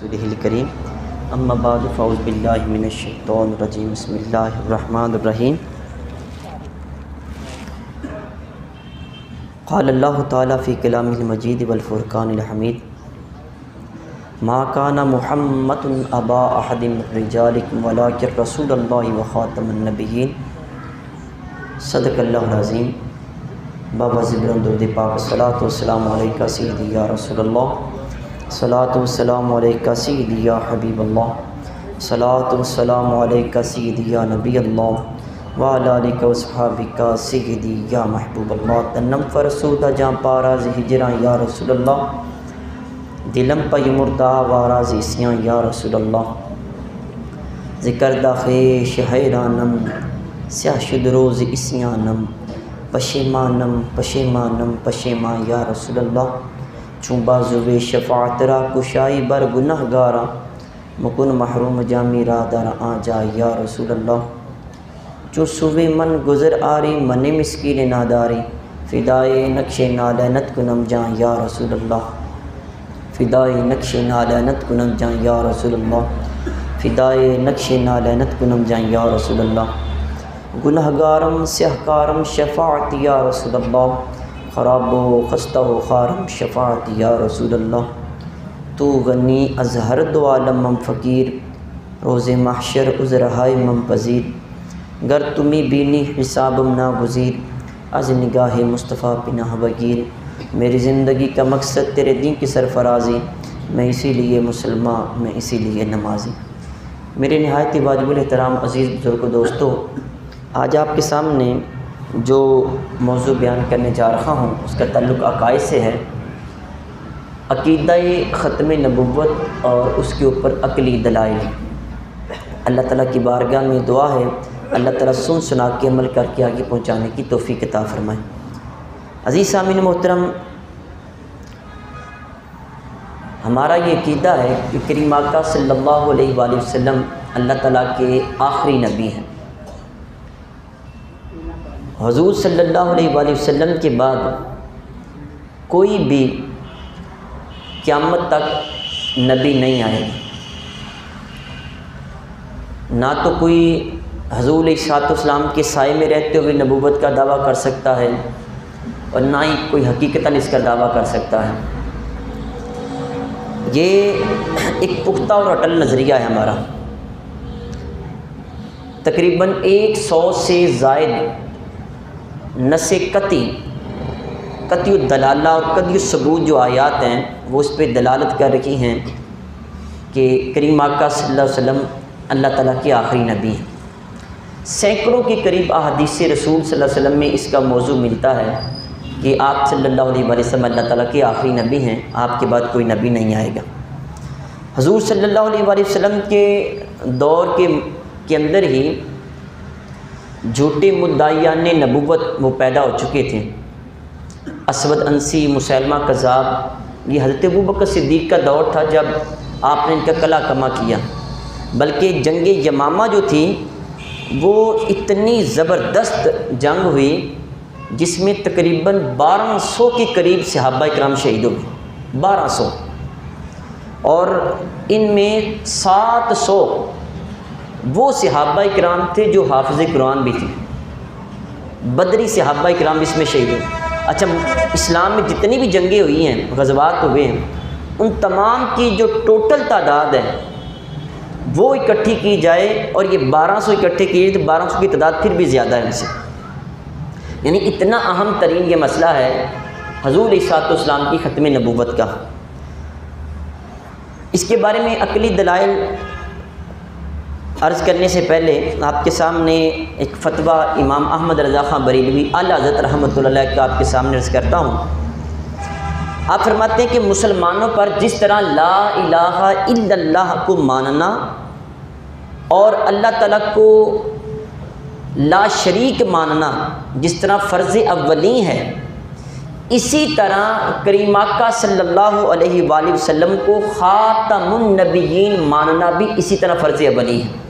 رسولہ الکریم اما بعد فاعوذ باللہ من الشیطان الرجیم بسم اللہ الرحمن الرحیم قال اللہ تعالیٰ فی کلامہ المجید والفرقان الحمید ما کان محمد ابا احد من رجالکم ولکن رسول اللہ وخاتم النبیین صدق اللہ العظیم۔ بابا زبران درود پاک الصلاۃ والسلام علیکہ سیدی یا رسول اللہ، صلاۃ والسلام علیکہ سیدی یا حبیب اللہ، صلاۃ والسلام علیکہ سیدی یا نبی اللہ وعلی آلک واصحابک سیدی یا محبوب اللہ۔ تنم فرسودہ جاں پاراز ہجراں یا رسول اللہ، دلم پی مردہ واراز اسیاں یا رسول اللہ۔ ذکر دا خیش حیرانم سیاہ شد روز اسیانم، پشیمانم پشیمانم پشیمان یا رسول اللہ۔ چون بازو شفاعت را کشائی بر گناہ گارا، مکن محروم جامی را در آجا یا رسول اللہ۔ چون سوی من گزر آری من مسکین ناداری، فدائے نقش نالینت کنم جان یا رسول اللہ، فدائے نقش نالینت کنم جان یا رسول اللہ، فدائے نقش نالینت کنم جان یا رسول اللہ۔ گناہ گارم سیاہ کارم شفاعت یا رسول اللہ، خراب و خستہ و خارم شفاعت یا رسول اللہ۔ تو غنی از ہر دو عالم من فقیر، روز محشر عذرہائے من پذیر۔ گر تمی بینی حسابم ناگزیر، از نگاہ مصطفیٰ پناہ بگیر۔ میری زندگی کا مقصد تیرے دین کی سرفرازی، میں اسی لیے مسلمان، میں اسی لیے نمازی۔ میرے نہایت واجب الاحترام عزیز بزرگ دوستو، آج آپ کے سامنے جو موضوع بیان کرنے جا رہا ہوں اس کا تعلق عقائد سے ہے، عقیدہ ختم نبوت اور اس کے اوپر عقلی دلائل۔ اللہ تعالیٰ کی بارگاہ میں دعا ہے اللہ تعالیٰ سن سنا کے عمل کر کے آگے پہنچانے کی توفیق عطا فرمائے۔ عزیز سامعین محترم، ہمارا یہ عقیدہ ہے کہ کریم آقا صلی اللہ علیہ وآلہ وسلم اللہ تعالیٰ کے آخری نبی ہیں۔ حضور صلی اللہ علیہ وآلہ وسلم کے بعد کوئی بھی قیامت تک نبی نہیں آئے گا، نہ تو کوئی حضور علیہ السلام کے سائے میں رہتے ہوئے نبوت کا دعویٰ کر سکتا ہے اور نہ ہی کوئی حقیقتاً اس کا دعویٰ کر سکتا ہے۔ یہ ایک پختہ اور اٹل نظریہ ہے ہمارا۔ تقریباً 100 سے زائد نص قطعی الدلالہ اور قطعی الثبوت جو آیات ہیں وہ اس پہ دلالت کر رہی ہیں کہ کریم آقا صلی اللہ علیہ وسلم اللہ تعالیٰ کے آخری نبی ہیں۔ سینکڑوں کے قریب احادیث رسول صلی اللہ علیہ وسلم میں اس کا موضوع ملتا ہے کہ آپ صلی اللہ علیہ وسلم اللہ تعالیٰ کے آخری نبی ہیں، آپ کے بعد کوئی نبی نہیں آئے گا۔ حضور صلی اللہ علیہ وسلم کے دور کے اندر ہی جھوٹے مدعیان نبوت وہ پیدا ہو چکے تھے۔ اسود انسی، مسیلمہ کذاب، یہ حضرت ابوبکر صدیق کا دور تھا جب آپ نے ان کا قلع کما کیا۔ بلکہ جنگ یمامہ جو تھی وہ اتنی زبردست جنگ ہوئی جس میں تقریباً 1200 کے قریب صحابہ کرام شہید ہوئے، 1200، اور ان میں 700 وہ صحابہ کرام تھے جو حافظ قرآن بھی تھے، بدری صحابہ کرام اس میں شہید ہوئے۔ اچھا، اسلام میں جتنی بھی جنگیں ہوئی ہیں، غزوات ہوئے ہیں، ان تمام کی جو ٹوٹل تعداد ہے وہ اکٹھی کی جائے اور یہ 1200 اکٹھے کیے تو 1200 کی تعداد پھر بھی زیادہ ہے ان سے، یعنی اتنا اہم ترین یہ مسئلہ ہے حضور علیہ السلام کی ختم نبوت کا۔ اس کے بارے میں عقلی دلائل عرض کرنے سے پہلے آپ کے سامنے ایک فتویٰ امام احمد رضا خان بریلوی اعلیٰ حضرت رحمۃ اللہ علیہ کا آپ کے سامنے عرض کرتا ہوں۔ آپ فرماتے ہیں کہ مسلمانوں پر جس طرح لا الہ الا اللہ کو ماننا اور اللہ تعالیٰ کو لا شریک ماننا جس طرح فرض اولی ہے، اسی طرح کریم آقا صلی اللہ علیہ وآلہ وسلم کو خاتم النبیین ماننا بھی اسی طرح فرض اولی ہے۔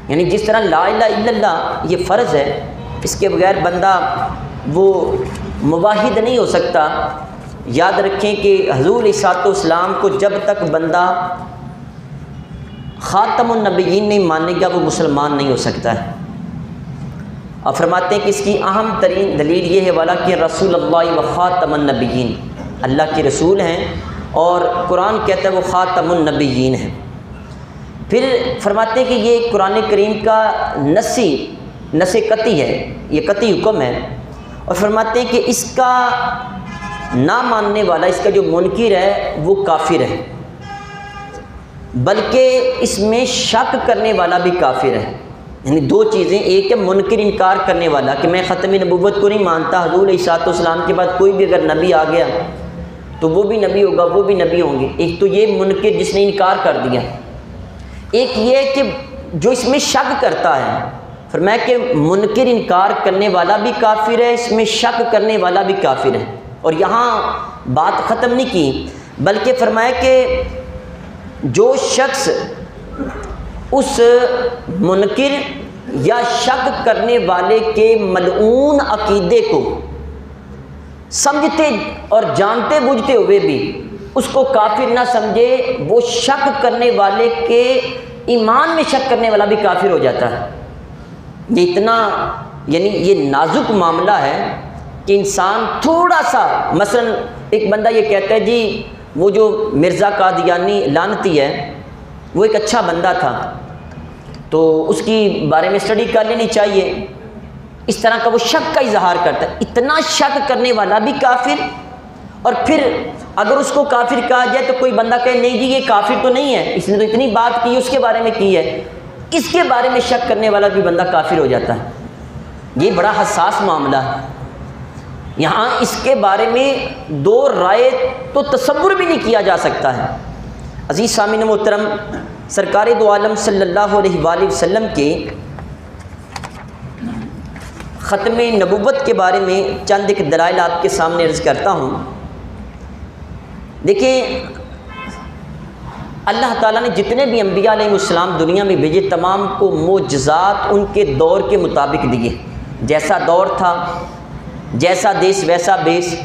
یعنی جس طرح لا الہ الا اللہ یہ فرض ہے، اس کے بغیر بندہ وہ موحد نہیں ہو سکتا، یاد رکھیں کہ حضور علیہ السلام کو جب تک بندہ خاتم النبیین نہیں مانے گا وہ مسلمان نہیں ہو سکتا ہے۔ اور فرماتے ہیں کہ اس کی اہم ترین دلیل یہ ہے والا کہ رسول اللہ و خاتم النبیین، اللہ کے رسول ہیں اور قرآن کہتا ہے وہ خاتم النبیین ہیں۔ پھر فرماتے ہیں کہ یہ قرآن کریم کا نص قطعی ہے، یہ قطعی حکم ہے، اور فرماتے ہیں کہ اس کا نہ ماننے والا، اس کا جو منکر ہے وہ کافر ہے، بلکہ اس میں شک کرنے والا بھی کافر ہے۔ یعنی دو چیزیں، ایک ہے منکر انکار کرنے والا کہ میں ختم نبوت کو نہیں مانتا، حضور علیہ السلام کے بعد کوئی بھی اگر نبی آ گیا تو وہ بھی نبی ہوگا، وہ بھی نبی ہوں گے۔ ایک تو یہ منکر جس نے انکار کر دیا، ایک یہ کہ جو اس میں شک کرتا ہے۔ فرمایا کہ منکر انکار کرنے والا بھی کافر ہے، اس میں شک کرنے والا بھی کافر ہے۔ اور یہاں بات ختم نہیں کی، بلکہ فرمایا کہ جو شخص اس منکر یا شک کرنے والے کے ملعون عقیدے کو سمجھتے اور جانتے بوجھتے ہوئے بھی اس کو کافر نہ سمجھے، وہ شک کرنے والے کے ایمان میں شک کرنے والا بھی کافر ہو جاتا ہے۔ یہ اتنا یعنی یہ نازک معاملہ ہے کہ انسان تھوڑا سا، مثلا ایک بندہ یہ کہتا ہے جی وہ جو مرزا قادیانی لعنتی ہے وہ ایک اچھا بندہ تھا تو اس کی بارے میں اسٹڈی کر لینی چاہیے، اس طرح کا وہ شک کا اظہار کرتا ہے۔ اتنا شک کرنے والا بھی کافر، اور پھر اگر اس کو کافر کہا جائے تو کوئی بندہ کہے نہیں جی یہ کافر تو نہیں ہے، اس نے تو اتنی بات کی اس کے بارے میں کی ہے، اس کے بارے میں شک کرنے والا بھی بندہ کافر ہو جاتا ہے۔ یہ بڑا حساس معاملہ ہے، یہاں اس کے بارے میں دو رائے تو تصور بھی نہیں کیا جا سکتا ہے۔ عزیز سامعین محترم، سرکار دو عالم صلی اللہ علیہ وآلہ وسلم کے ختم نبوت کے بارے میں چند ایک دلائل آپ کے سامنے عرض کرتا ہوں۔ دیکھیں، اللہ تعالیٰ نے جتنے بھی انبیاء علیہ السلام دنیا میں بھیجے تمام کو معجزات ان کے دور کے مطابق دیے۔ جیسا دور تھا جیسا دیش ویسا بیس،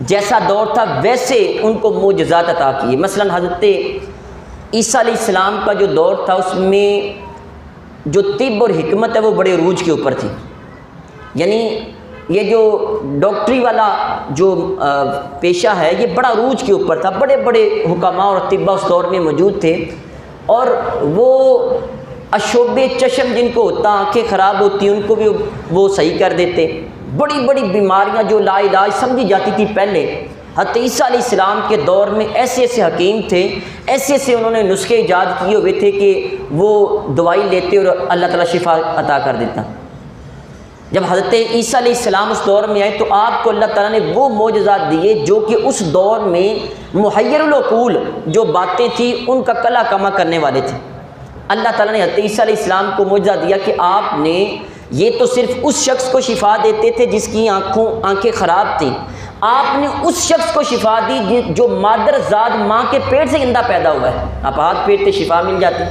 جیسا دور تھا ویسے ان کو معجزات عطا کیے۔ مثلا حضرت عیسیٰ علیہ السلام کا جو دور تھا اس میں جو طب اور حکمت ہے وہ بڑے عروج کے اوپر تھی، یعنی یہ جو ڈاکٹری والا جو پیشہ ہے یہ بڑا عروج کے اوپر تھا، بڑے بڑے حکماء اور طباء اس دور میں موجود تھے، اور وہ اشوب چشم جن کو ہوتا، آنکھیں خراب ہوتی ان کو بھی وہ صحیح کر دیتے، بڑی بڑی بیماریاں جو لا علاج سمجھی جاتی تھی پہلے، حضرت عیسیٰ علیہ السلام کے دور میں ایسے ایسے حکیم تھے، ایسے ایسے انہوں نے نسخے ایجاد کیے ہوئے تھے کہ وہ دوائی لیتے اور اللہ تعالیٰ شفا عطا کر دیتا۔ جب حضرت عیسیٰ علیہ السلام اس دور میں آئے تو آپ کو اللہ تعالیٰ نے وہ معجزات دیے جو کہ اس دور میں محیر العقول جو باتیں تھیں ان کا کلا کما کرنے والے تھے۔ اللہ تعالیٰ نے حضرت عیسیٰ علیہ السلام کو معجزہ دیا کہ آپ نے یہ تو صرف اس شخص کو شفا دیتے تھے جس کی آنکھیں خراب تھیں، آپ نے اس شخص کو شفا دی جو مادر ذات ماں کے پیٹ سے زندہ پیدا ہوا ہے، آپ ہاتھ پیٹ سے شفا مل جاتی۔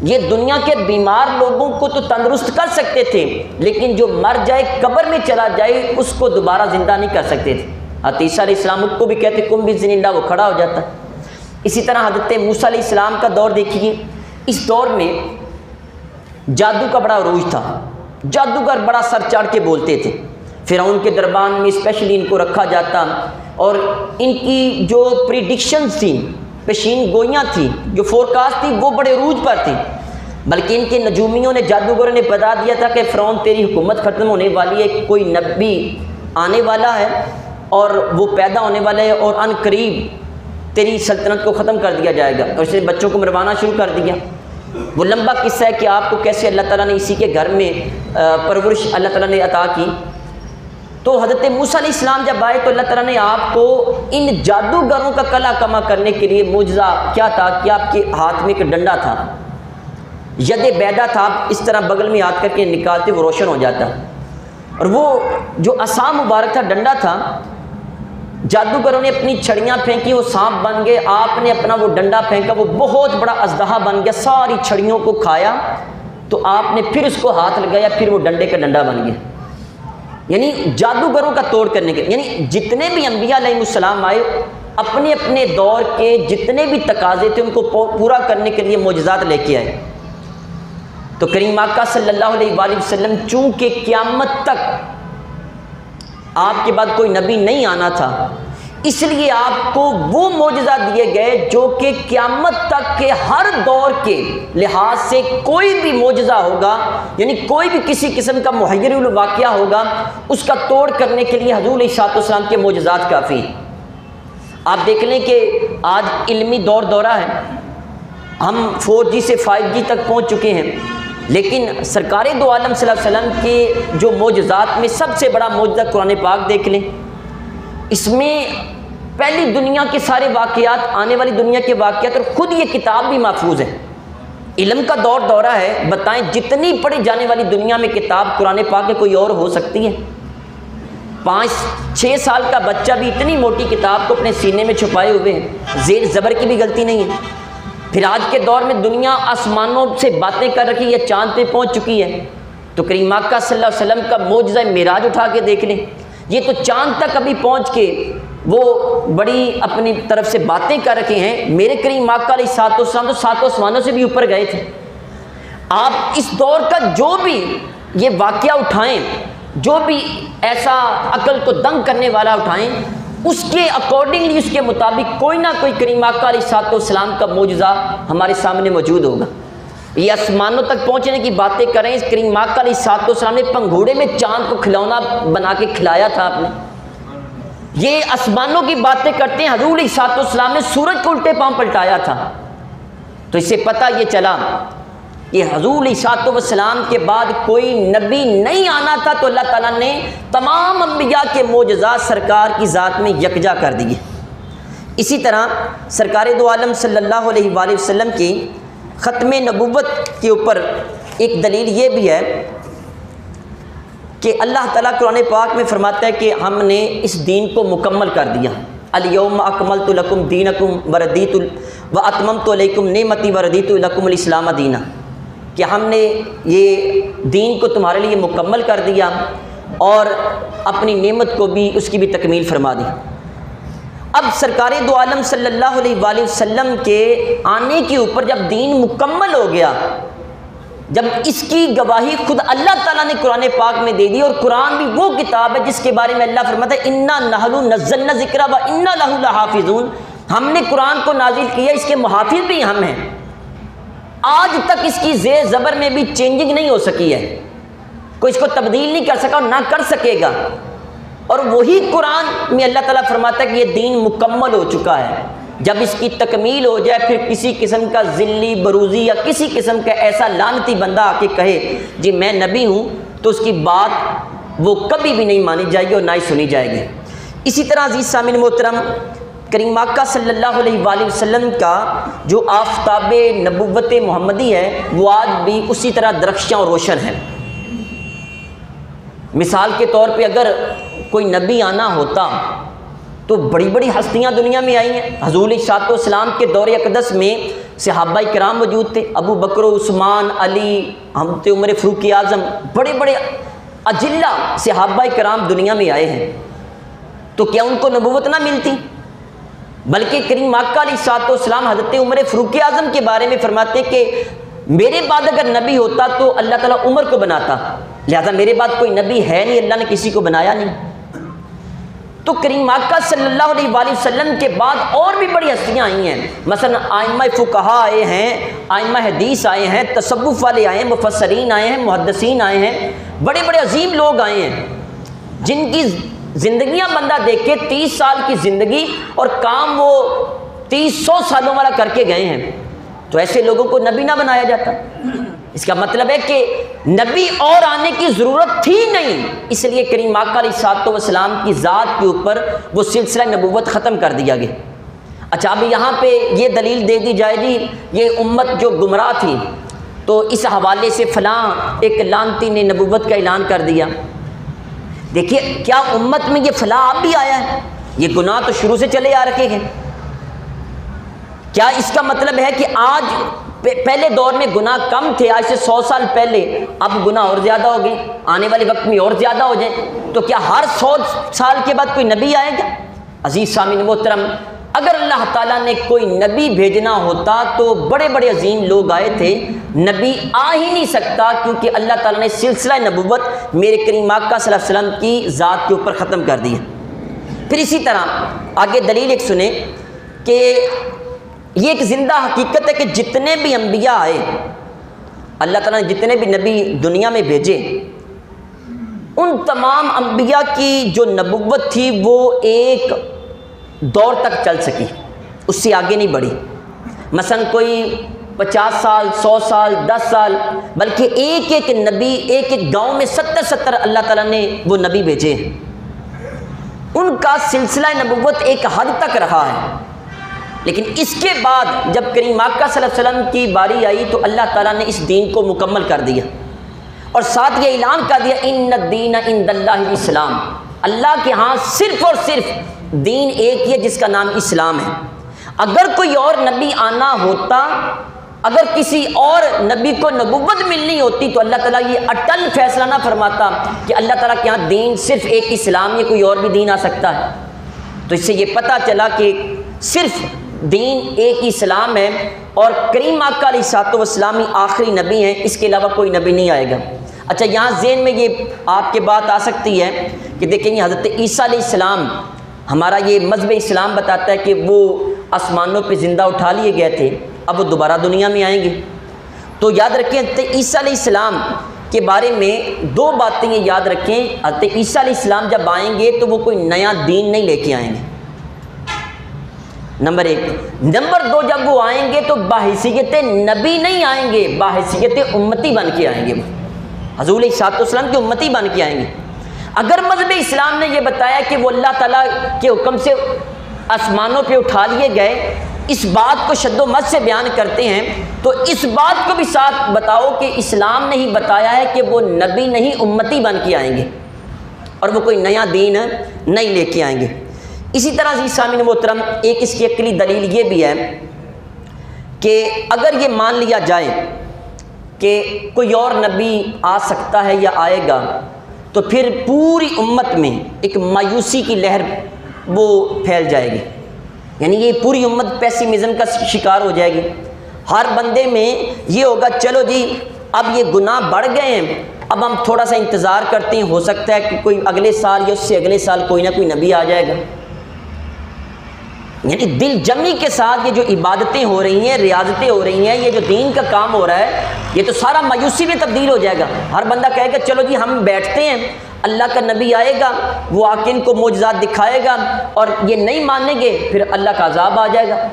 یہ دنیا کے بیمار لوگوں کو تو تندرست کر سکتے تھے، لیکن جو مر جائے قبر میں چلا جائے اس کو دوبارہ زندہ نہیں کر سکتے تھے۔ حضرت عیسیٰ علیہ السلام کو بھی کہتے کم بِإِذْنِ اللَّهِ، وہ کھڑا ہو جاتا۔ اسی طرح حضرت موسیٰ علیہ السلام کا دور دیکھیے، اس دور میں جادو کا بڑا عروج تھا، جادوگر بڑا سر چاڑ کے بولتے تھے، فرعون کے دربان میں اسپیشلی ان کو رکھا جاتا، اور ان کی جو پریڈکشنز تھیں، پیشین گوئیاں تھیں، جو فورکاسٹ تھی وہ بڑے عروج پر تھیں، بلکہ ان کے نجومیوں نے جادوگروں نے بتا دیا تھا کہ فرعون تیری حکومت ختم ہونے والی ہے، کوئی نبی آنے والا ہے اور وہ پیدا ہونے والا ہے اور ان قریب تیری سلطنت کو ختم کر دیا جائے گا، اور اس نے بچوں کو مروانا شروع کر دیا۔ وہ لمبا قصہ ہے کہ آپ کو کیسے اللہ تعالیٰ نے اسی کے گھر میں پرورش اللہ تعالیٰ نے عطا کی۔ تو حضرت موسیٰ علیہ السلام جب آئے تو اللہ تعالیٰ نے آپ کو ان جادوگروں کا کلا کما کرنے کے لیے معجزہ کیا تھا کہ آپ کے ہاتھ میں ایک ڈنڈا تھا، ید بیدا تھا، آپ اس طرح بغل میں ہاتھ کر کے نکالتے وہ روشن ہو جاتا، اور وہ جو عصا مبارک تھا، ڈنڈا تھا، جادوگروں نے اپنی چھڑیاں پھینکی، وہ سانپ بن گئے، آپ نے اپنا وہ ڈنڈا پھینکا، وہ بہت بڑا اژدہا بن گیا، ساری چھڑیوں کو کھایا، تو آپ نے پھر اس کو ہاتھ لگایا، پھر وہ ڈنڈے کا ڈنڈا بن گیا۔ یعنی جادوگروں کا توڑ کرنے کے، یعنی جتنے بھی انبیاء علیہ السلام آئے اپنے اپنے دور کے جتنے بھی تقاضے تھے ان کو پورا کرنے کے لیے معجزات لے کے آئے۔ تو کریم آقا صلی اللہ علیہ وآلہ وسلم چونکہ قیامت تک آپ کے بعد کوئی نبی نہیں آنا تھا، اس لیے آپ کو وہ معجزہ دیے گئے جو کہ قیامت تک کے ہر دور کے لحاظ سے کوئی بھی معجزہ ہوگا، یعنی کوئی بھی کسی قسم کا محیر الواقعہ ہوگا، اس کا توڑ کرنے کے لیے حضور علیہ السلام کے معجزات کافی ہیں۔ آپ دیکھ لیں کہ آج علمی دورہ ہے، ہم 4G سے 5G تک پہنچ چکے ہیں، لیکن سرکار دو عالم صلی اللہ علیہ وسلم کے جو معجزات میں سب سے بڑا معجزہ قرآن پاک دیکھ لیں، اس میں پہلی دنیا کے سارے واقعات، آنے والی دنیا کے واقعات، اور خود یہ کتاب بھی محفوظ ہے۔ علم کا دورہ ہے، بتائیں جتنی پڑھی جانے والی دنیا میں کتاب قرآن پاک کے کوئی اور ہو سکتی ہے؟ 5-6 سال کا بچہ بھی اتنی موٹی کتاب کو اپنے سینے میں چھپائے ہوئے ہیں، زیر زبر کی بھی غلطی نہیں ہے۔ پھر آج کے دور میں دنیا آسمانوں سے باتیں کر رکھی ہے، چاند پہ پہنچ چکی ہے، تو کریم آقا صلی اللہ علیہ وسلم کا معجزہ معراج اٹھا کے دیکھ لیں، یہ تو چاند تک ابھی پہنچ کے وہ بڑی اپنی طرف سے باتیں کر رکھے ہیں۔ میرے کریم آقا علیہ السلام تو 7 آسمانوں سے بھی اوپر گئے تھے۔ آپ اس دور کا جو بھی یہ واقعہ اٹھائیں، جو بھی ایسا عقل کو دنگ کرنے والا اٹھائیں، اس کے اکارڈنگلی، اس کے مطابق کوئی نہ کوئی کریم آقا علیہ السلام کا معجزہ ہمارے سامنے موجود ہوگا۔ یہ آسمانوں تک پہنچنے کی باتیں کریں، کریم آقا علیہ السلام نے پنگھوڑے میں چاند کو کھلونا بنا کے کھلایا تھا آپ نے۔ یہ آسمانوں کی باتیں کرتے ہیں، حضور علیہ السلام نے سورج کو الٹے پاؤں پلٹایا تھا۔ تو اس سے پتہ یہ چلا کہ حضور علیہ السلام کے بعد کوئی نبی نہیں آنا تھا، تو اللہ تعالیٰ نے تمام انبیاء کے معجزات سرکار کی ذات میں یکجا کر دیے۔ اسی طرح سرکار دو عالم صلی اللہ علیہ وآلہ وسلم کی ختم نبوت کے اوپر ایک دلیل یہ بھی ہے کہ اللہ تعالیٰ قرآن پاک میں فرماتا ہے کہ ہم نے اس دین کو مکمل کر دیا۔ الیوم اکملت لکم دینکم وردیت واتممت علیکم نعمتی وردیت لکم الاسلام دینا، کہ ہم نے یہ دین کو تمہارے لیے مکمل کر دیا اور اپنی نعمت کو بھی، اس کی بھی تکمیل فرما دی۔ اب سرکار دو عالم صلی اللہ علیہ وآلہ وسلم کے آنے کے اوپر جب دین مکمل ہو گیا، جب اس کی گواہی خود اللہ تعالیٰ نے قرآن پاک میں دے دی، اور قرآن بھی وہ کتاب ہے جس کے بارے میں اللہ فرماتا ہے انا نحن نزلنا الذکر وانا لہ لحافظون، ہم نے قرآن کو نازل کیا، اس کے محافظ بھی ہم ہیں۔ آج تک اس کی زیر زبر میں بھی چینجنگ نہیں ہو سکی ہے، کوئی اس کو تبدیل نہیں کر سکا اور نہ کر سکے گا۔ اور وہی قرآن میں اللہ تعالیٰ فرماتا ہے کہ یہ دین مکمل ہو چکا ہے۔ جب اس کی تکمیل ہو جائے، پھر کسی قسم کا ذلی بروزی یا کسی قسم کا ایسا لعنتی بندہ آ کے کہے جی میں نبی ہوں، تو اس کی بات وہ کبھی بھی نہیں مانی جائے گی اور نہ ہی سنی جائے گی۔ اسی طرح عزیز سامعین محترم، کریم آقا صلی اللہ علیہ وآلہ وسلم کا جو آفتاب نبوت محمدی ہے وہ آج بھی اسی طرح درخشاں اور روشن ہے۔ مثال کے طور پہ اگر کوئی نبی آنا ہوتا تو بڑی بڑی ہستیاں دنیا میں آئی ہیں۔ حضور علیہ السلام کے دور اقدس میں صحابہ کرام موجود تھے، ابو بکر، عثمان، علی، حضرت عمر فاروق اعظم، بڑے بڑے اجلہ صحابہ کرام دنیا میں آئے ہیں، تو کیا ان کو نبوت نہ ملتی؟ بلکہ کریم آقا علیہ السلام حضرت عمر فاروق اعظم کے بارے میں فرماتے ہیں کہ میرے بعد اگر نبی ہوتا تو اللہ تعالیٰ عمر کو بناتا، لہذا میرے بعد کوئی نبی ہے نہیں، اللہ نے کسی کو بنایا نہیں۔ تو کریم آقا صلی اللہ علیہ وآلہ وسلم کے بعد اور بھی بڑی ہستیاں آئی ہیں، مثلا ائمہ فقہا آئے ہیں، ائمہ حدیث آئے ہیں، تصوف والے آئے ہیں، مفسرین آئے ہیں، محدثین آئے ہیں، بڑے بڑے عظیم لوگ آئے ہیں جن کی زندگیاں بندہ دیکھے 30 سال کی زندگی اور کام وہ 30-100 سالوں والا کر کے گئے ہیں، تو ایسے لوگوں کو نبی نہ بنایا جاتا۔ اس کا مطلب ہے کہ نبی اور آنے کی ضرورت تھی نہیں، اس لیے کریم آقا علیہ السلام کی ذات کے اوپر وہ سلسلہ نبوت ختم کر دیا گیا۔ اچھا، اب یہاں پہ یہ دلیل دے دی جائے گی یہ امت جو گمراہ تھی، تو اس حوالے سے فلاں ایک لعنتی نے نبوت کا اعلان کر دیا۔ دیکھیے کیا امت میں یہ فلاں اب بھی آیا ہے؟ یہ گناہ تو شروع سے چلے آ رکھے ہیں۔ کیا اس کا مطلب ہے کہ آج پہلے دور میں گناہ کم تھے، آج سے 100 سال پہلے، اب گناہ اور زیادہ ہو گئے، آنے والے وقت میں اور زیادہ ہو جائیں، تو کیا ہر 100 سال کے بعد کوئی نبی آئے گا؟ عزیز سامعین محترم، اگر اللہ تعالیٰ نے کوئی نبی بھیجنا ہوتا تو بڑے بڑے عظیم لوگ آئے تھے، نبی آ ہی نہیں سکتا، کیونکہ اللہ تعالیٰ نے سلسلہ نبوت میرے کریم آقا صلی اللہ علیہ وسلم کی ذات کے اوپر ختم کر دیا۔ پھر اسی طرح آگے دلیل ایک سنیں کہ یہ ایک زندہ حقیقت ہے کہ جتنے بھی انبیاء آئے، اللہ تعالیٰ نے جتنے بھی نبی دنیا میں بھیجے، ان تمام انبیاء کی جو نبوت تھی وہ ایک دور تک چل سکی، اس سے آگے نہیں بڑھی۔ مثلا کوئی 50 سال، 100 سال، 10 سال، بلکہ ایک ایک نبی ایک ایک گاؤں میں 70 اللہ تعالیٰ نے وہ نبی بھیجے، ان کا سلسلہ نبوت ایک حد تک رہا ہے۔ لیکن اس کے بعد جب کریم آقا صلی اللہ علیہ وسلم کی باری آئی تو اللہ تعالیٰ نے اس دین کو مکمل کر دیا، اور ساتھ یہ اعلان کر دیا ان الدین عند اللہ الاسلام، اللہ کے ہاں صرف اور صرف دین ایک ہی ہے جس کا نام اسلام ہے۔ اگر کوئی اور نبی آنا ہوتا، اگر کسی اور نبی کو نبوت ملنی ہوتی تو اللہ تعالیٰ یہ اٹل فیصلہ نہ فرماتا کہ اللہ تعالیٰ کے ہاں دین صرف ایک اسلام، یہ کوئی اور بھی دین آ سکتا ہے۔ تو اس سے یہ پتہ چلا کہ صرف دین ایک ہی اسلام ہے، اور کریم آقا علیہ الصلوۃ والسلام ہی آخری نبی ہیں، اس کے علاوہ کوئی نبی نہیں آئے گا۔ اچھا، یہاں ذہن میں یہ آپ کے بات آ سکتی ہے کہ دیکھیں حضرت عیسیٰ علیہ السلام، ہمارا یہ مذہب اسلام بتاتا ہے کہ وہ آسمانوں پہ زندہ اٹھا لیے گئے تھے، اب وہ دوبارہ دنیا میں آئیں گے۔ تو یاد رکھیں حضرت عیسیٰ علیہ السلام کے بارے میں 2 باتیں یہ یاد رکھیں، حضرت عیسیٰ علیہ السلام جب آئیں گے تو وہ کوئی نیا دین نہیں لے کے آئیں گے، نمبر 1۔ نمبر 2، جب وہ آئیں گے تو بحیثیت نبی نہیں آئیں گے، بحیثیت امتی بن کے آئیں گے، حضور علیہ الصلوۃ والسلام کے امتی بن کے آئیں گے۔ اگر مذہب اسلام نے یہ بتایا کہ وہ اللہ تعالیٰ کے حکم سے آسمانوں پہ اٹھا لیے گئے، اس بات کو شد و مد سے بیان کرتے ہیں، تو اس بات کو بھی ساتھ بتاؤ کہ اسلام نے ہی بتایا ہے کہ وہ نبی نہیں امتی بن کے آئیں گے، اور وہ کوئی نیا دین نہیں لے کے آئیں گے۔ اسی طرح عزیز سامعین محترم، ایک اس کی عقلی دلیل یہ بھی ہے کہ اگر یہ مان لیا جائے کہ کوئی اور نبی آ سکتا ہے یا آئے گا، تو پھر پوری امت میں ایک مایوسی کی لہر وہ پھیل جائے گی، یعنی یہ پوری امت پیسیمزم کا شکار ہو جائے گی۔ ہر بندے میں یہ ہوگا چلو جی اب یہ گناہ بڑھ گئے ہیں، اب ہم تھوڑا سا انتظار کرتے ہیں، ہو سکتا ہے کہ کوئی اگلے سال یا اس سے اگلے سال کوئی نہ کوئی نبی آ جائے گا۔ یعنی دل جمی کے ساتھ یہ جو عبادتیں ہو رہی ہیں، ریاضتیں ہو رہی ہیں، یہ جو دین کا کام ہو رہا ہے، یہ تو سارا مایوسی میں تبدیل ہو جائے گا۔ ہر بندہ کہے گا چلو جی ہم بیٹھتے ہیں، اللہ کا نبی آئے گا، وہ آ کے ان کو معجزات دکھائے گا، اور یہ نہیں مانیں گے پھر اللہ کا عذاب آ جائے گا۔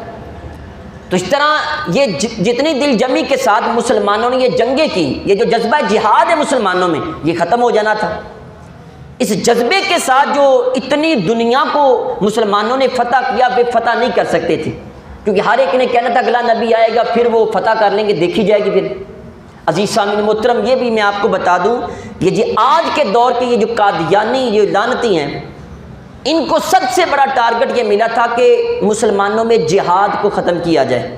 تو اس طرح یہ جتنی دل جمی کے ساتھ مسلمانوں نے یہ جنگیں کی، یہ جو جذبہ جہاد ہے مسلمانوں میں، یہ ختم ہو جانا تھا۔ اس جذبے کے ساتھ جو اتنی دنیا کو مسلمانوں نے فتح کیا، وہ فتح نہیں کر سکتے تھے، کیونکہ ہر ایک نے کہنا تھا اگلا نبی آئے گا پھر وہ فتح کر لیں گے، دیکھی جائے گی۔ پھر عزیز سامعین محترم، یہ بھی میں آپ کو بتا دوں، یہ جی آج کے دور کے یہ جو قادیانی، یہ لعنتی ہیں، ان کو سب سے بڑا ٹارگٹ یہ ملا تھا کہ مسلمانوں میں جہاد کو ختم کیا جائے،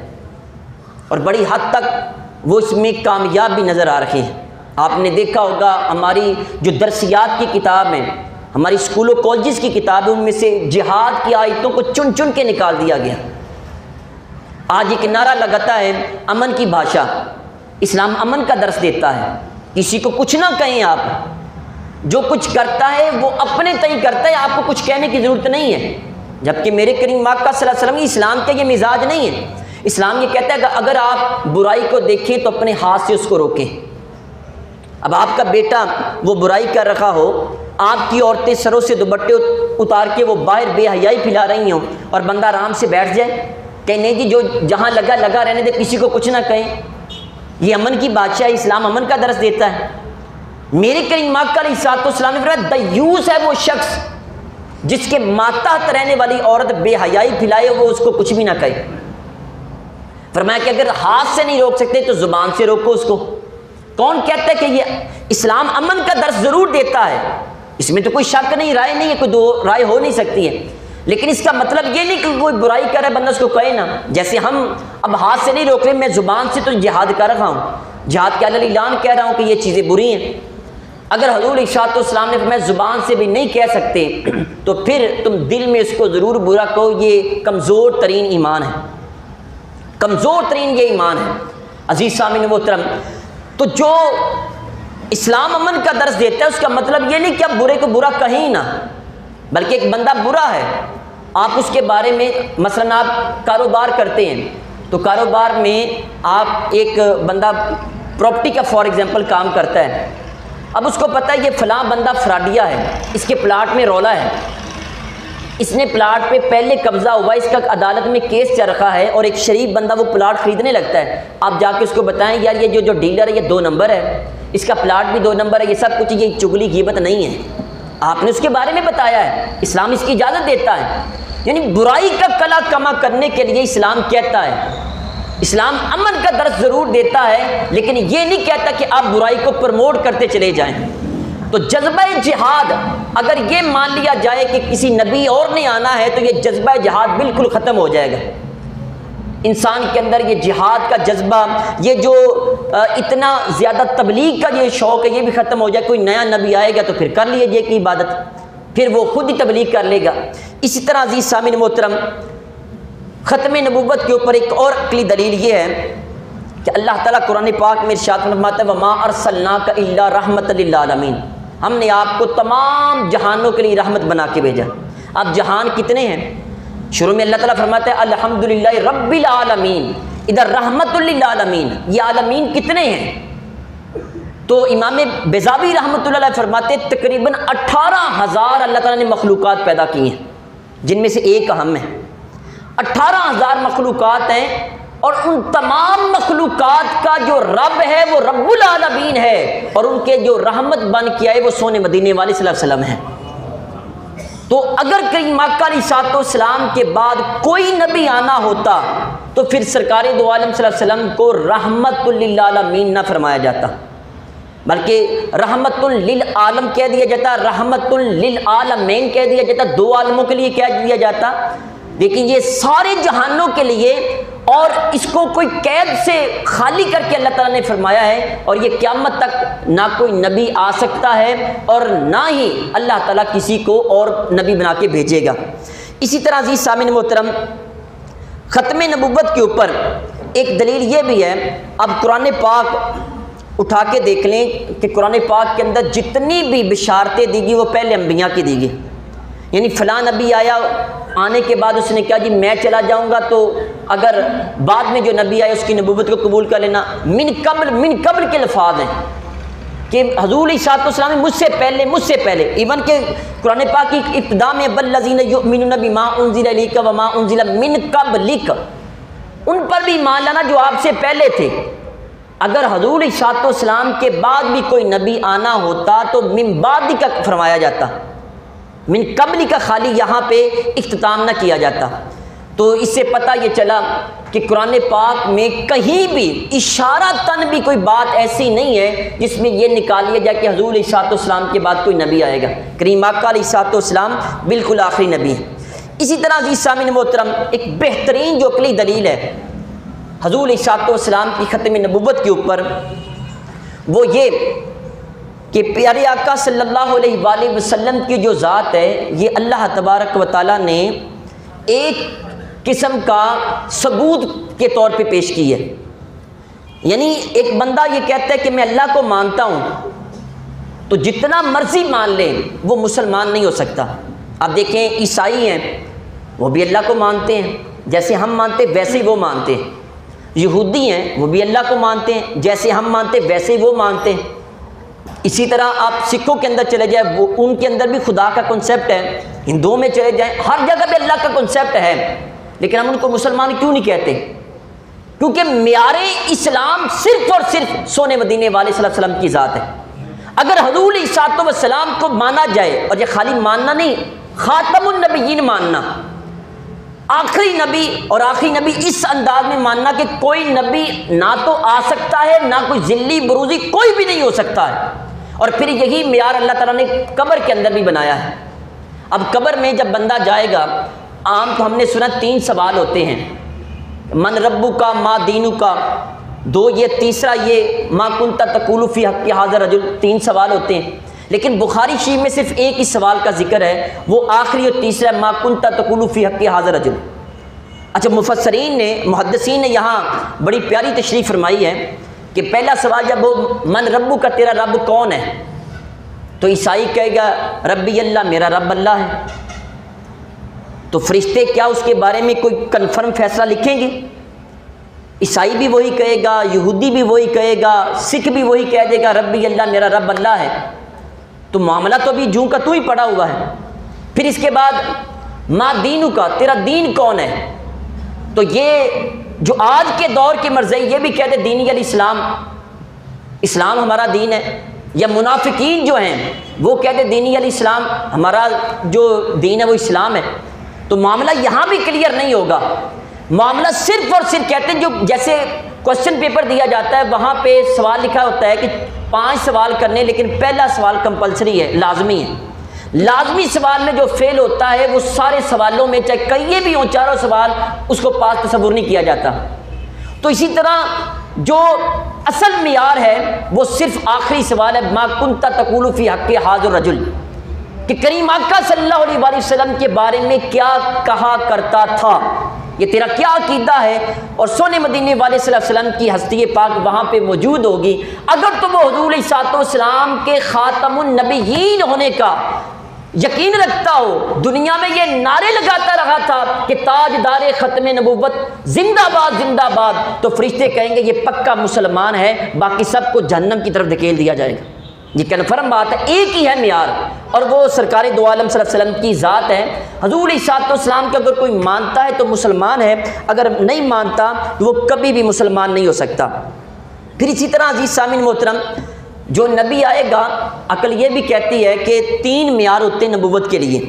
اور بڑی حد تک وہ اس میں کامیاب بھی نظر آ رہے ہیں۔ آپ نے دیکھا ہوگا ہماری جو درسیات کی کتاب ہے، ہماری اسکول و کالجز کی کتاب ہے، ان میں سے جہاد کی آیتوں کو چن چن کے نکال دیا گیا۔ آج ایک نعرہ لگاتا ہے امن کی بھاشا، اسلام امن کا درس دیتا ہے، کسی کو کچھ نہ کہیں، آپ جو کچھ کرتا ہے وہ اپنے تئیں کرتا ہے، آپ کو کچھ کہنے کی ضرورت نہیں ہے۔ جبکہ میرے کریم آقا صلی اللہ علیہ وسلم اسلام کا یہ مزاج نہیں ہے۔ اسلام یہ کہتا ہے کہ اگر آپ برائی کو دیکھیں تو اپنے ہاتھ سے اس کو روکیں۔ اب آپ کا بیٹا وہ برائی کر رہا ہو، آپ کی عورتیں سروں سے دوپٹے اتار کے وہ باہر بے حیائی پھیلا رہی ہوں، اور بندہ آرام سے بیٹھ جائے کہ نہیں جی جو جہاں لگا لگا رہنے دے، کسی کو کچھ نہ کہیں، یہ امن کی بادشاہ، اسلام امن کا درس دیتا ہے۔ میرے کریم آقا علیہ الصلوۃ والسلام نے فرمایا دیوس ہے وہ شخص جس کے ماتحت رہنے والی عورت بے حیائی پھیلائے، وہ اس کو کچھ بھی نہ کہے۔ فرمایا کہ اگر ہاتھ سے نہیں روک سکتے تو زبان سے روکو اس کو۔ کون کہتا ہے کہ یہ اسلام امن کا درس ضرور دیتا ہے، اس میں تو کوئی شک نہیں، رائے نہیں ہے، کوئی دو رائے ہو نہیں سکتی ہے، لیکن اس کا مطلب یہ نہیں کہ کوئی برائی کر رہا ہے بندہ اس کو کہے نا. جیسے ہم اب ہاتھ سے نہیں روک رہے، میں زبان سے تو جہاد کر رہا ہوں، جہاد کے اعلان کہہ رہا ہوں کہ یہ چیزیں بری ہیں. اگر حضور ارشاد السلام نے فرمایا زبان سے بھی نہیں کہہ سکتے تو پھر تم دل میں اس کو ضرور برا کہو. یہ کمزور ترین ایمان ہے، کمزور ترین یہ ایمان ہے. عزیز سامعین محترم، تو جو اسلام امن کا درس دیتا ہے اس کا مطلب یہ نہیں کہ آپ برے کو برا کہیں نہ، بلکہ ایک بندہ برا ہے، آپ اس کے بارے میں مثلا آپ کاروبار کرتے ہیں تو کاروبار میں آپ ایک بندہ پراپرٹی کا فار ایگزامپل کام کرتا ہے. اب اس کو پتہ ہے یہ فلاں بندہ فراڈیا ہے، اس کے پلاٹ میں رولا ہے، اس نے پلاٹ پہ پہلے قبضہ ہوا، اس کا عدالت میں کیس چل رہا ہے اور ایک شریف بندہ وہ پلاٹ خریدنے لگتا ہے. آپ جا کے اس کو بتائیں یار یہ جو ڈیلر ہے یہ 2 نمبر ہے، اس کا پلاٹ بھی 2 نمبر ہے، یہ سب کچھ یہ چغلی غیبت نہیں ہے. آپ نے اس کے بارے میں بتایا ہے، اسلام اس کی اجازت دیتا ہے. یعنی برائی کا کلا کما کرنے کے لیے اسلام کہتا ہے، اسلام امن کا درس ضرور دیتا ہے لیکن یہ نہیں کہتا کہ آپ برائی کو پروموٹ کرتے چلے جائیں. تو جذبہ جہاد اگر یہ مان لیا جائے کہ کسی نبی اور نے آنا ہے تو یہ جذبہ جہاد بالکل ختم ہو جائے گا. انسان کے اندر یہ جہاد کا جذبہ، یہ جو اتنا زیادہ تبلیغ کا یہ شوق ہے یہ بھی ختم ہو جائے. کوئی نیا نبی آئے گا تو پھر کر لیجیے کہ عبادت، پھر وہ خود ہی تبلیغ کر لے گا. اسی طرح عزیز سامعین محترم، ختم نبوت کے اوپر ایک اور عقلی دلیل یہ ہے کہ اللہ تعالیٰ قرآن پاک میں ارشاد فرماتا ہے وَمَا أَرْسَلْنَاكَ إِلَّا رَحْمَةً لِلْعَالَمِينَ، ہم نے آپ کو تمام جہانوں کے لیے رحمت بنا کے بھیجا. اب جہان کتنے ہیں؟ شروع میں اللہ تعالیٰ فرماتا ہے الحمدللہ رب العالمین، ادھر رحمت للعالمین، یہ عالمین کتنے ہیں؟ تو امام بیضاوی رحمۃ اللہ علیہ فرماتے ہیں تقریباً 18,000 اللہ تعالیٰ نے مخلوقات پیدا کی ہیں، جن میں سے ایک اہم ہے. 18,000 مخلوقات ہیں اور ان تمام مخلوقات کا جو رب ہے وہ رب العالمین ہے، اور ان کے جو رحمت بن کے آئے وہ سونے مدینے والے صلی اللہ علیہ وسلم ہیں. تو اگر کریم آقا علیہ الصلوۃ والسلام کے بعد کوئی نبی آنا ہوتا تو پھر سرکار دو عالم صلی اللہ علیہ وسلم کو رحمت للعالمین نہ فرمایا جاتا، بلکہ رحمت للعالم کہہ دیا جاتا، رحمت للعالمین کہہ دیا جاتا، 2 عالموں کے لیے کہہ دیا جاتا. لیکن یہ سارے جہانوں کے لیے، اور اس کو کوئی قید سے خالی کر کے اللہ تعالیٰ نے فرمایا ہے، اور یہ قیامت تک نہ کوئی نبی آ سکتا ہے اور نہ ہی اللہ تعالیٰ کسی کو اور نبی بنا کے بھیجے گا. اسی طرح عزیز سامعین محترم، ختم نبوت کے اوپر ایک دلیل یہ بھی ہے. اب قرآن پاک اٹھا کے دیکھ لیں کہ قرآن پاک کے اندر جتنی بھی بشارتیں دی گئی وہ پہلے انبیاء کی دی گئی. یعنی فلاں نبی آیا، آنے کے بعد اس نے کہا جی میں چلا جاؤں گا، تو اگر بعد میں جو نبی آئے اس کی نبوت کو قبول کر لینا. من قبل کے الفاظ ہیں کہ حضور عیسیٰ السلام مجھ سے پہلے ایون کہ قرآن پاک کی ابتدا میں والذین یؤمنون بما انزل الیک وما انزل من قبلک، ان پر بھی ایمان لانا جو آپ سے پہلے تھے. اگر حضور عیسیٰ السلام کے بعد بھی کوئی نبی آنا ہوتا تو من بعد کا فرمایا جاتا، من قبل کا خالی یہاں پہ اختتام نہ کیا جاتا. تو اس سے پتہ یہ چلا کہ قرآن پاک میں کہیں بھی اشارہ تن بھی کوئی بات ایسی نہیں ہے جس میں یہ نکال لیا جائے کہ حضور عیسیٰ السلام کے بعد کوئی نبی آئے گا. کریم آقا علیہ السلام بالکل آخری نبی ہے. اسی طرح عزیز سامعین محترم، ایک بہترین جو عقلی دلیل ہے حضور عیسیٰ السلام کی ختم نبوت کے اوپر، وہ یہ کہ پیارے آقا صلی اللہ علیہ وآلہ وسلم کی جو ذات ہے یہ اللہ تبارک و تعالیٰ نے ایک قسم کا ثبوت کے طور پہ پیش کی ہے. یعنی ایک بندہ یہ کہتا ہے کہ میں اللہ کو مانتا ہوں، تو جتنا مرضی مان لے وہ مسلمان نہیں ہو سکتا. آپ دیکھیں عیسائی ہیں وہ بھی اللہ کو مانتے ہیں جیسے ہم مانتے ویسے ہی وہ مانتے ہیں. یہودی ہیں وہ بھی اللہ کو مانتے ہیں جیسے ہم مانتے ویسے ہی وہ مانتے ہیں. اسی طرح آپ سکھوں کے اندر چلے جائیں، وہ ان کے اندر بھی خدا کا کنسیپٹ ہے. ہندوؤں میں چلے جائیں، ہر جگہ پہ اللہ کا کنسیپٹ ہے، لیکن ہم ان کو مسلمان کیوں نہیں کہتے؟ کیونکہ معیار اسلام صرف اور صرف سونے مدینے والے صلی اللہ علیہ وسلم کی ذات ہے. اگر حضور عیسیٰ السلام کو مانا جائے، اور یہ خالی ماننا نہیں، خاتم النبیین ماننا، آخری نبی، اور آخری نبی اس انداز میں ماننا کہ کوئی نبی نہ تو آ سکتا ہے، نہ کوئی ذلی بروزی کوئی بھی نہیں ہو سکتا ہے. اور پھر یہی معیار اللہ تعالیٰ نے قبر کے اندر بھی بنایا ہے. اب قبر میں جب بندہ جائے گا، عام تو ہم نے سنا 3 سوال ہوتے ہیں، من ربو کا، ما دینو کا، 2 یہ، تیسرا یہ ما کنت تقول فی حق ھذا الرجل، 3 سوال ہوتے ہیں، لیکن بخاری شریف میں صرف ایک ہی سوال کا ذکر ہے، وہ آخری اور تیسرا ما کنت تقول فی حق ھذا الرجل۔ اچھا، مفسرین نے، محدثین نے یہاں بڑی پیاری تشریح فرمائی ہے کہ پہلا سوال جب وہ من ربو کا، تیرا رب کون ہے، تو عیسائی کہے گا ربی اللہ، میرا رب اللہ ہے، تو فرشتے کیا اس کے بارے میں کوئی کنفرم فیصلہ لکھیں گے؟ عیسائی بھی وہی کہے گا، یہودی بھی وہی کہے گا، سکھ بھی وہی کہہ دے گا ربی اللہ، میرا رب اللہ ہے، تو معاملہ تو ابھی جوں کا تو ہی پڑا ہوا ہے۔ پھر اس کے بعد ما دینو کا، تیرا دین کون ہے، تو یہ جو آج کے دور کے مرزائی یہ بھی کہتے دینی الاسلام، اسلام ہمارا دین ہے، یا منافقین جو ہیں وہ کہتے دینی الاسلام، ہمارا جو دین ہے وہ اسلام ہے، تو معاملہ یہاں بھی کلیئر نہیں ہوگا۔ معاملہ صرف اور صرف کہتے ہیں، جو جیسے کوشچن پیپر دیا جاتا ہے وہاں پہ سوال لکھا ہوتا ہے کہ 5 سوال کرنے، لیکن پہلا سوال کمپلسری ہے، لازمی ہے، لازمی سوال میں جو فیل ہوتا ہے وہ سارے سوالوں میں چاہے کئی بھی ہوں، چاروں سوال اس کو پاس تصور نہیں کیا جاتا۔ تو اسی طرح جو اصل معیار ہے وہ صرف آخری سوال ہے، ما کنت تقول فی حق ھذا الرجل، کہ کریم آقا صلی اللہ علیہ وآلہ وسلم کے بارے میں کیا کہا کرتا تھا، یہ تیرا کیا عقیدہ ہے، اور سونے مدینے والے صلی اللہ علیہ وسلم کی ہستی پاک وہاں پہ موجود ہوگی، اگر تو وہ حضور علیہ السلام کے خاتم النبیین ہونے کا یقین رکھتا ہو، دنیا میں یہ نعرے لگاتا رہا تھا کہ تاجدار ختم نبوت زندہ باد زندہ باد، تو فرشتے کہیں گے یہ پکا مسلمان ہے، باقی سب کو جہنم کی طرف دھکیل دیا جائے گا۔ یہ کنفرم بات ہے، ایک ہی ہے معیار، اور وہ سرکار دو عالم صلی اللہ علیہ وسلم کی ذات ہے۔ حضور علیہ السلام کے اگر کوئی مانتا ہے تو مسلمان ہے، اگر نہیں مانتا تو وہ کبھی بھی مسلمان نہیں ہو سکتا۔ پھر اسی طرح عزیز سامعین محترم، جو نبی آئے گا، عقل یہ بھی کہتی ہے کہ 3 معیار ہوتے ہیں نبوت کے لیے،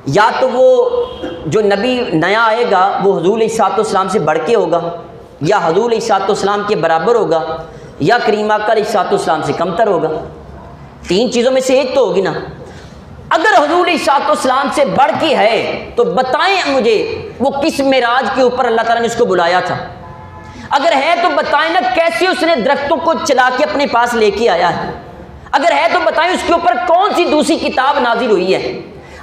یا تو وہ جو نبی نیا آئے گا وہ حضور علیہ السلام سے بڑھ کے ہوگا، یا حضور علیہ السلام کے برابر ہوگا، یا کریم آقا علیہ السلام سے کمتر ہوگا۔ 3 چیزوں میں سے ایک تو ہوگی نا۔ اگر حضور علیہ السلام سے بڑھ کے ہے تو بتائیں مجھے وہ کس معراج کے اوپر اللہ تعالیٰ نے اس کو بلایا تھا، اگر ہے تو بتائیں نا کیسے اس نے درختوں کو چلا کے اپنے پاس لے کے آیا ہے، اگر ہے تو بتائیں اس کے اوپر کون سی دوسری کتاب نازل ہوئی ہے،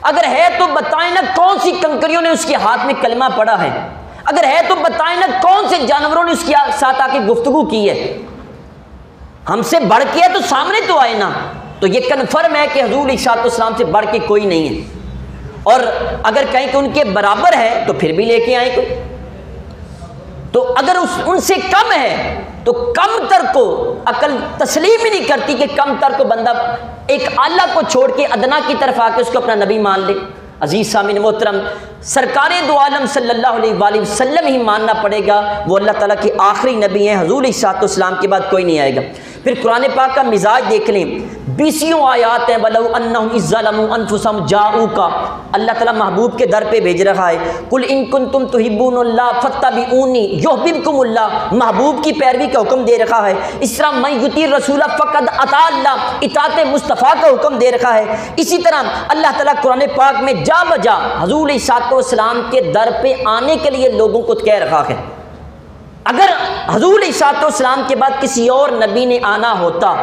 اگر ہے تو بتائیں نا کون سی کنکریوں نے اس کے ہاتھ میں کلمہ پڑھا ہے، اگر ہے تو بتائیں نا کون سے جانوروں نے اس کے ساتھ آ کے گفتگو کی ہے۔ ہم سے بڑھ کے ہے تو سامنے تو آئے نا، تو یہ کنفرم ہے کہ حضور علیہ السلام سے بڑھ کے کوئی نہیں ہے، اور اگر کہیں کہ ان کے برابر ہے تو پھر بھی لے کے آئیں کوئی، تو اگر ان سے کم ہے تو کم تر کو عقل تسلیم ہی نہیں کرتی کہ کم تر کو بندہ ایک اعلیٰ کو چھوڑ کے ادنا کی طرف آ کے اس کو اپنا نبی مان لے۔ عزیز سامعین محترم، سرکار دو عالم صلی اللہ علیہ وآلہ وسلم ہی ماننا پڑے گا، وہ اللہ تعالیٰ کے آخری نبی ہیں، حضور علیہ السلام کے بعد کوئی نہیں آئے گا۔ پھر قرآن پاک کا مزاج دیکھ لیں، 20 آیات ہیں، وَلَوْ أَنَّهُمْ إِذْ ظَلَمُوا أَنفُسَهُمْ جَاءُوكَ، اللہ تعالیٰ محبوب کے در پہ بھیج رہا ہے، قُلْ إِن كُنتُمْ تُحِبُّونَ اللَّهَ فَاتَّبِعُونِي يُحْبِبْكُمُ اللَّهُ، محبوب کی پیروی کا حکم دے رکھا ہے۔ اس طرح مَن يُطِیعِ الرَّسُولَ فَقَدْ أَطَاعَ اللَّهَ، اطاعت مصطفیٰ کا حکم دے رکھا ہے۔ اسی طرح اللہ تعالیٰ قرآن پاک میں جا بجا حضور علیہ السلام کے در پہ آنے کے لیے لوگوں کو کہہ رکھا ہے۔ اگر حضور علیہ السلام کے بعد کسی اور نبی نے آنا ہوتا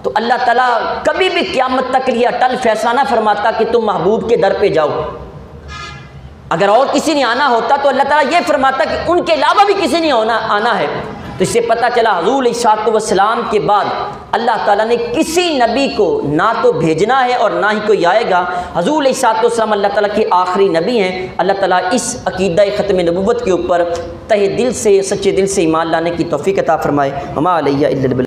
تو اللہ تعالیٰ کبھی بھی قیامت تک لیے اٹل فیصلہ نہ فرماتا کہ تم محبوب کے در پہ جاؤ۔ اگر اور کسی نے آنا ہوتا تو اللہ تعالیٰ یہ فرماتا کہ ان کے علاوہ بھی کسی نے آنا ہے۔ تو اس سے پتہ چلا حضور علیہ السلام کے بعد اللہ تعالیٰ نے کسی نبی کو نہ تو بھیجنا ہے اور نہ ہی کوئی آئے گا۔ حضور علیہ السلام اللہ تعالیٰ کے آخری نبی ہیں۔ اللہ تعالیٰ اس عقیدہ ختم نبوت کے اوپر تہ دل سے، سچے دل سے ایمان لانے کی توفیق عطا فرمائے۔ وما علیہ الا البلاغ۔